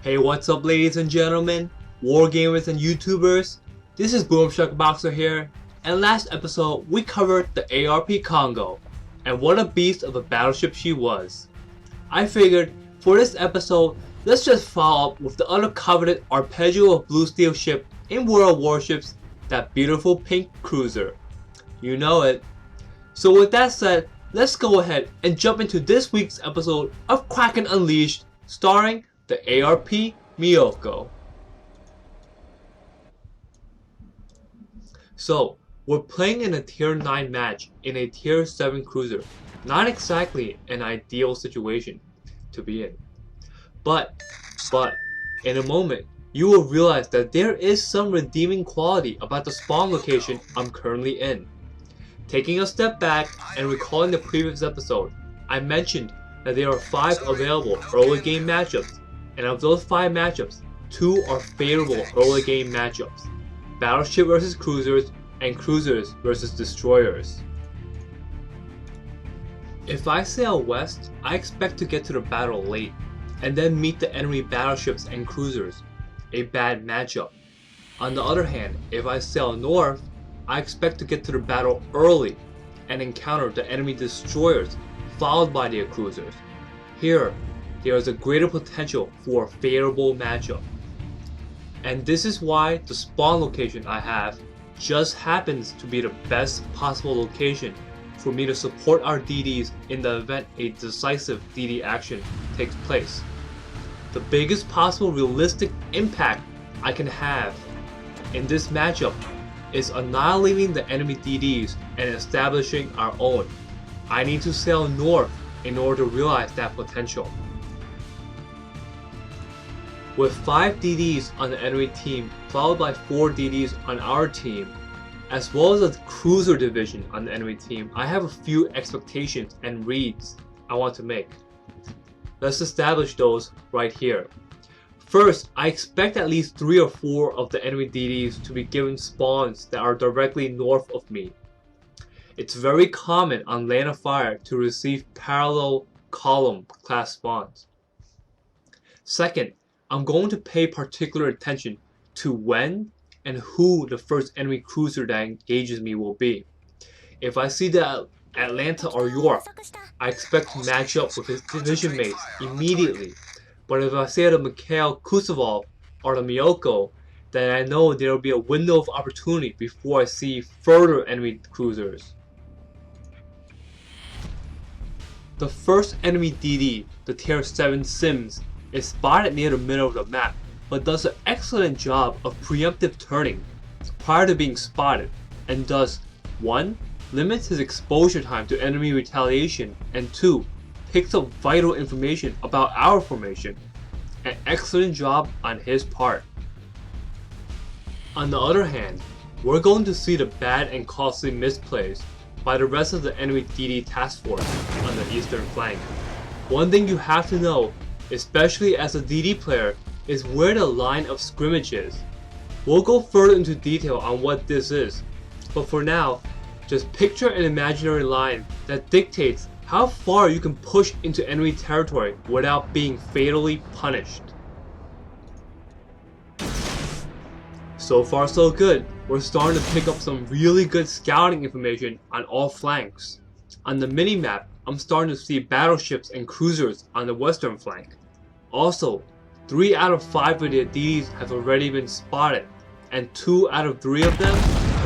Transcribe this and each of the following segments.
Hey, what's up ladies and gentlemen, wargamers and YouTubers? This is Boomshuckboxer here, and last episode we covered the ARP Congo, and what a beast of a battleship she was. I figured, for this episode, let's just follow up with the other coveted Arpeggio of Blue Steel ship in World Warships, that beautiful pink cruiser. You know it. So with that said, let's go ahead and jump into this week's episode of Kraken Unleashed, starring the ARP Myoko. So, we're playing in a tier 9 match in a tier 7 cruiser. Not exactly an ideal situation to be in. But, in a moment, you will realize that there is some redeeming quality about the spawn location I'm currently in. Taking a step back and recalling the previous episode, I mentioned that there are 5 available early game matchups, and of those 5 matchups, 2 are favorable early game matchups: battleship versus cruisers and cruisers versus destroyers. If I sail west, I expect to get to the battle late, and then meet the enemy battleships and cruisers, a bad matchup. On the other hand, if I sail north, I expect to get to the battle early and encounter the enemy destroyers followed by their cruisers. Here, there is a greater potential for a favorable matchup. And this is why the spawn location I have just happens to be the best possible location for me to support our DDs in the event a decisive DD action takes place. The biggest possible realistic impact I can have in this matchup is annihilating the enemy DDs and establishing our own. I need to sail north in order to realize that potential. With 5 DDs on the enemy team followed by 4 DDs on our team, as well as a cruiser division on the enemy team, I have a few expectations and reads I want to make. Let's establish those right here. First, I expect at least 3 or 4 of the enemy DDs to be given spawns that are directly north of me. It's very common on Land of Fire to receive parallel column class spawns. Second, I'm going to pay particular attention to when and who the first enemy cruiser that engages me will be. If I see the Atlanta or York, I expect to match up with his division mates immediately. But if I say the Mikhail Kusevov or the Myoko, then I know there will be a window of opportunity before I see further enemy cruisers. The first enemy DD, the tier 7 Sims, is spotted near the middle of the map, but does an excellent job of preemptive turning prior to being spotted, and thus 1. Limits his exposure time to enemy retaliation, and 2. Picks up vital information about our formation. An excellent job on his part. On the other hand, we're going to see the bad and costly misplays by the rest of the enemy DD task force on the eastern flank. One thing you have to know, especially as a DD player, is where the line of scrimmage is. We'll go further into detail on what this is, but for now, just picture an imaginary line that dictates how far you can push into enemy territory without being fatally punished. So far so good, we're starting to pick up some really good scouting information on all flanks. On the minimap, I'm starting to see battleships and cruisers on the western flank. Also, 3 out of 5 of the DDs have already been spotted, and 2 out of 3 of them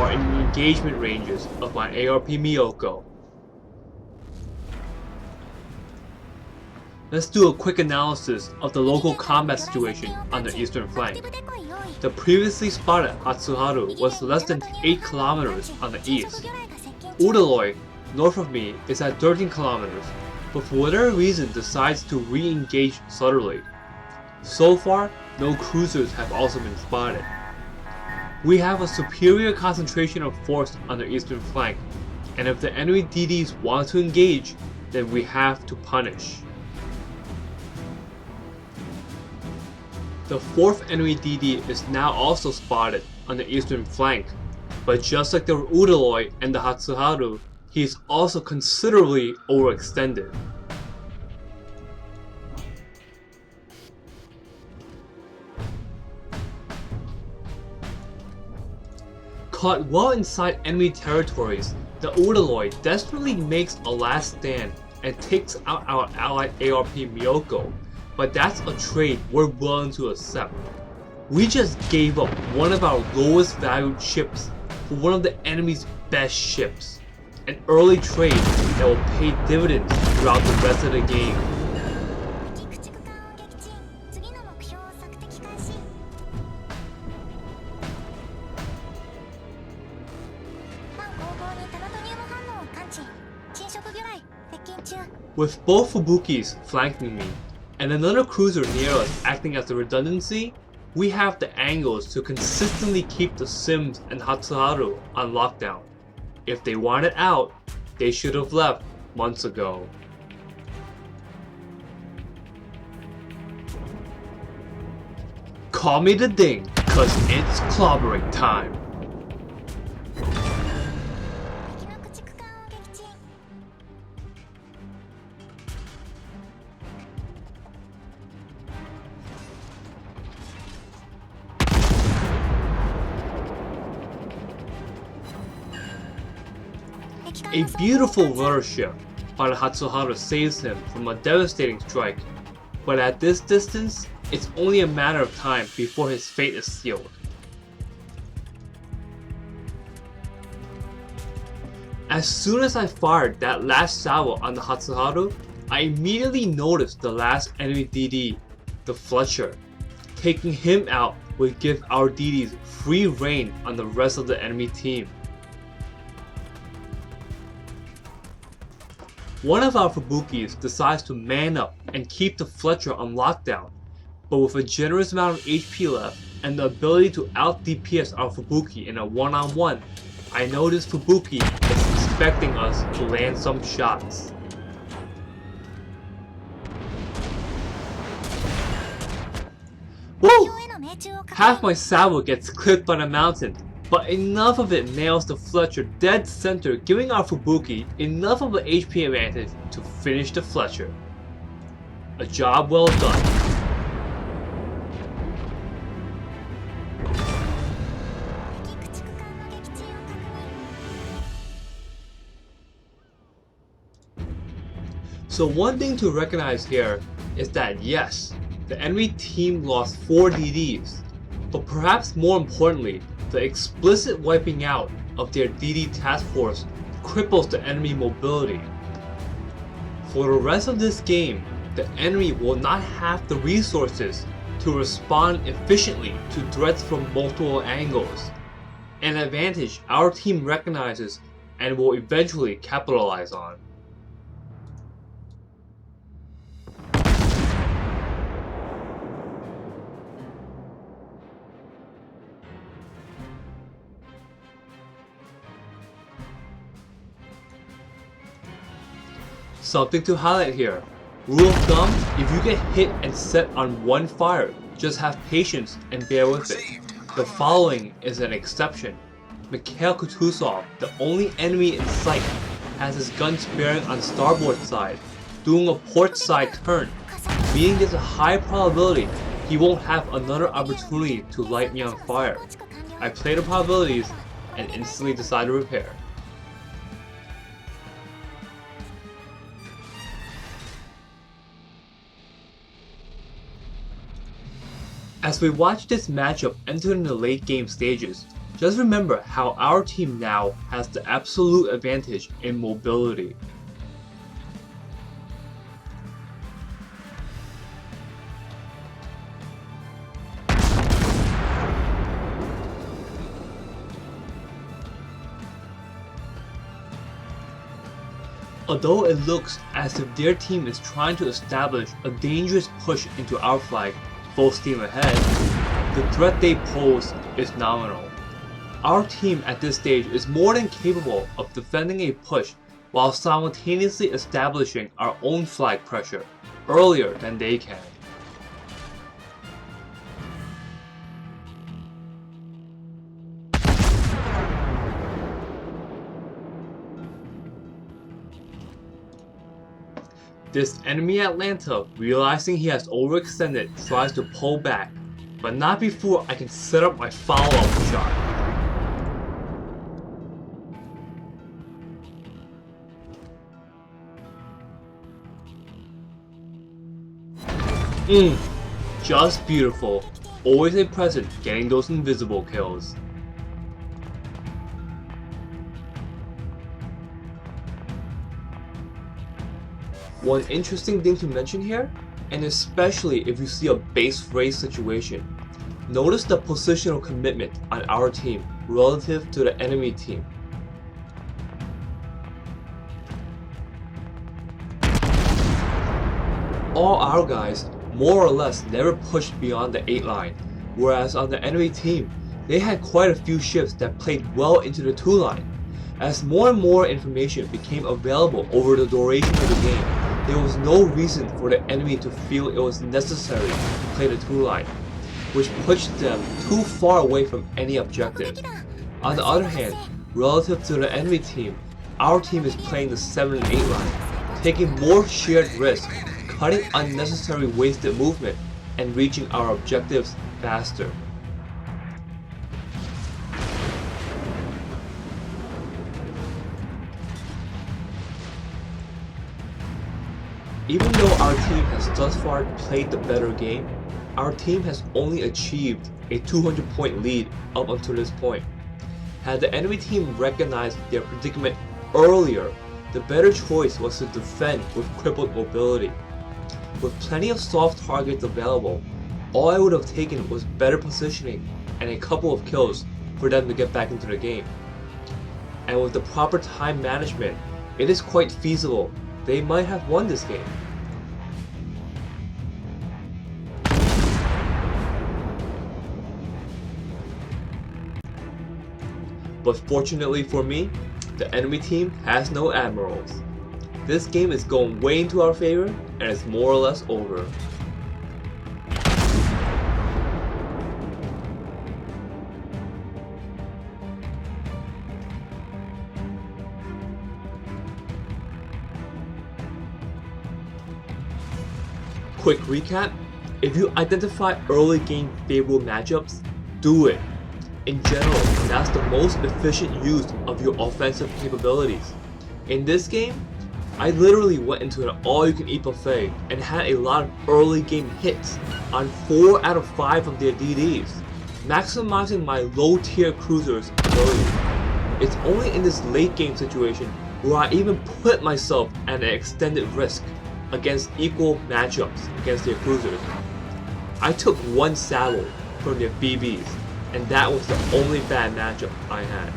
are in engagement ranges of my ARP Myoko. Let's do a quick analysis of the local combat situation on the eastern flank. The previously spotted Hatsuharu was less than 8 kilometers on the east. Udaloy, north of me, is at 13 kilometers, but for whatever reason decides to re-engage southerly. So far, no cruisers have also been spotted. We have a superior concentration of force on the eastern flank, and if the enemy DDs want to engage, then we have to punish. The 4th enemy DD is now also spotted on the eastern flank, but just like the Udaloy and the Hatsuharu, he is also considerably overextended. Caught well inside enemy territories, the Odaloid desperately makes a last stand and takes out our ally ARP Myoko, but that's a trade we're willing to accept. We just gave up one of our lowest valued ships for one of the enemy's best ships. An early trade that will pay dividends throughout the rest of the game. With both Fubukis flanking me, and another cruiser near us acting as a redundancy, we have the angles to consistently keep the Sims and Hatsuharu on lockdown. If they wanted out, they should have left months ago. Call me the Ding, cause it's clobbering time. A beautiful rudder shift by the Hatsuharu saves him from a devastating strike, but at this distance, it's only a matter of time before his fate is sealed. As soon as I fired that last salvo on the Hatsuharu, I immediately noticed the last enemy DD, the Fletcher. Taking him out would give our DDs free reign on the rest of the enemy team. One of our Fubukis decides to man up and keep the Fletcher on lockdown, but with a generous amount of HP left and the ability to out DPS our Fubuki in a one-on-one, I know this Fubuki is expecting us to land some shots. Woo! Half my salvo gets clipped by the mountain, but enough of it nails the Fletcher dead center, giving our Fubuki enough of an HP advantage to finish the Fletcher. A job well done. So one thing to recognize here is that yes, the enemy team lost 4 DDs, but perhaps more importantly, the explicit wiping out of their DD task force cripples the enemy mobility. For the rest of this game, the enemy will not have the resources to respond efficiently to threats from multiple angles, an advantage our team recognizes and will eventually capitalize on. Something to highlight here. Rule of thumb, if you get hit and set on one fire, just have patience and bear with it. The following is an exception. Mikhail Kutuzov, the only enemy in sight, has his guns bearing on starboard side, doing a port side turn, meaning there's a high probability he won't have another opportunity to light me on fire. I play the probabilities and instantly decide to repair. As we watch this matchup entering the late game stages, just remember how our team now has the absolute advantage in mobility. Although it looks as if their team is trying to establish a dangerous push into our flag, full steam ahead, the threat they pose is nominal. Our team at this stage is more than capable of defending a push while simultaneously establishing our own flag pressure earlier than they can. This enemy Atlanta, realizing he has overextended, tries to pull back, but not before I can set up my follow-up shot. Just beautiful. Always a present getting those invisible kills. One interesting thing to mention here, and especially if you see a base race situation, notice the positional commitment on our team relative to the enemy team. All our guys more or less never pushed beyond the 8 line, whereas on the enemy team, they had quite a few ships that played well into the 2 line. As more and more information became available over the duration of the game, there was no reason for the enemy to feel it was necessary to play the 2 line, which pushed them too far away from any objective. On the other hand, relative to the enemy team, our team is playing the 7 and 8 line, taking more shared risk, cutting unnecessary wasted movement, and reaching our objectives faster. Even though our team has thus far played the better game, our team has only achieved a 200-point lead up until this point. Had the enemy team recognized their predicament earlier, the better choice was to defend with crippled mobility. With plenty of soft targets available, all I would have taken was better positioning and a couple of kills for them to get back into the game. And with the proper time management, it is quite feasible they might have won this game. But fortunately for me, the enemy team has no admirals. This game is going way into our favor and it's more or less over. Quick recap, if you identify early game favorable matchups, do it. In general, that's the most efficient use of your offensive capabilities. In this game, I literally went into an all-you-can-eat buffet and had a lot of early game hits on 4 out of 5 of their DDs, maximizing my low-tier cruisers' ability. It's only in this late game situation where I even put myself at an extended risk against equal matchups against their cruisers. I took 1 saddle from their BBs, and that was the only bad matchup I had.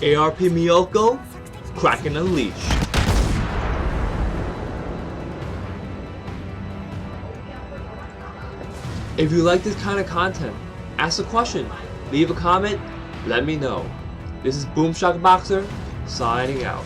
ARP Myoko, Kraken Unleashed. If you like this kind of content, ask a question, leave a comment, let me know. This is Boomshock Boxer, signing out.